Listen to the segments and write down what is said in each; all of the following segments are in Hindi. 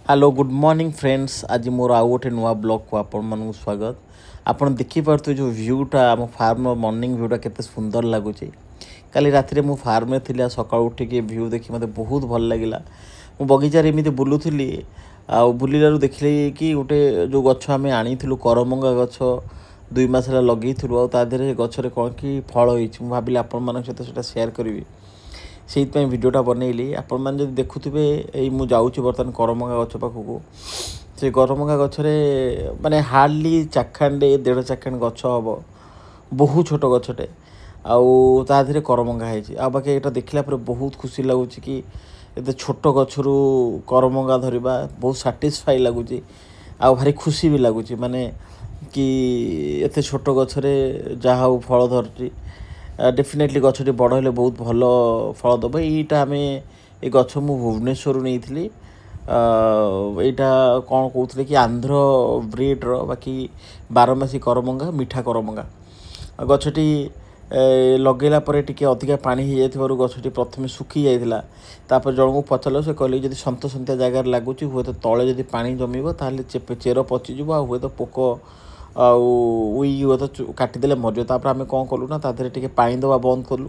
Hello good morning friends. आज मोर आउ गोटे नुआ ब्लॉग को आपण मानक स्वागत। आपण देखिपे जो व्यूटा आम फार्म मॉर्निंग व्यूटा केते सुंदर लगुच। काली राति मु फार्म में थी सका उठिक व्यू देखी मत बहुत भल लगे। मु बगीचार एमती बुलूली आ बुलू देखिली कि गोटे जो गछ आम आनी करमंगा गछ 2 मास लगे आधे गचर कौन कि फल हो भाविली आपण मान सहित सेयार करी से भिडटा बनइली। आपण मैंने जब देखुवे यही मुझे बर्तमान करमंगा गछ पाखक से करमंगा गचरे माने हार्डली चाखांडे 1.5 चाखांड गछ हम बहुत छोट गछटे आधे करमंगा है बाकी यहाँ देखला बहुत खुशी लगुच कि ये छोट गचरू करमंगा धरवा बहुत साटिस्फाई लगुच आ भारी खुशी भी लगुच माने कि एत छोट गचरे जहाँ हो फल धरती डेफिनेटली गछटी बड़ हेल्ले बहुत भल फल दब। यहीटा आम ये गछ मु भुवनेश्वर नहीं थी यहाँ कौन कहते कि आंध्र ब्रिड्र बाकी 12 करमंगा मीठा करमंगा गछटी लगेला टी अधिका पानी हो जाए गछटी प्रथम सुखी जाता जन को पचार से कहले जब सन्तसंतिया जगार लगुच हुए तो तले जब पा जमीब ताल चेर पचिज हुए तो पोक उई हुए तो काटिदे मर आम कौन कलु ना तादेह टे पानी दवा बंद कलु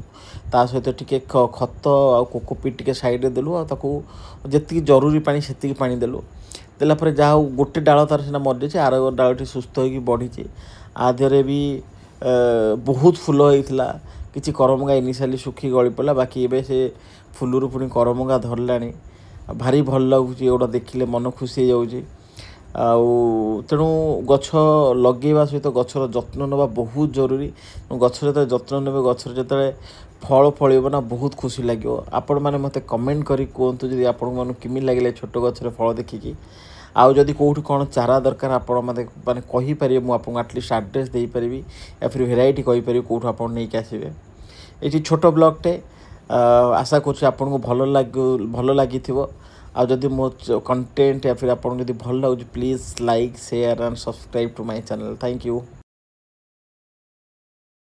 ता सहित टे खत आ कोकोपीट टे साइड देलु जी जरूरी पानी से पानी देलु देलापर जहाँ गोटे डाल तार सीना मर जाए आर डालटी सुस्थ हो बढ़ी आधे भी बहुत फुल होता किसी करमंगा इनिशियली सुखी गली पड़ा बाकी एबे से फुलू पुणी करमंगा धरला भारी भल लगुच एगुड़ा देखिले मन खुशी हो तेणु गछ लगेवा सहित गचर जत्न नेबा बहुत जरूरी। गचर जो जत्न ने गचर जो फल फल ना बहुत खुशी लगे। आपण मैंने मत कमेंट करी कहतु जब आपण मन किमी लगे छोट गचर फल देखिकी आउ जदि कौट कौन चारा दरकार आपण मत माने कहीपर मुझे आटलिस्ट आड्रेस दे पारि या फिर भेराइटी कहीपर कौट आप नहीं आसबे। ये छोट ब्लॉगटे आशा कर आपको भल लगी आ जदि मो कंटेंट या फिर आपको जब भल लगे please like share and subscribe to my channel. Thank you.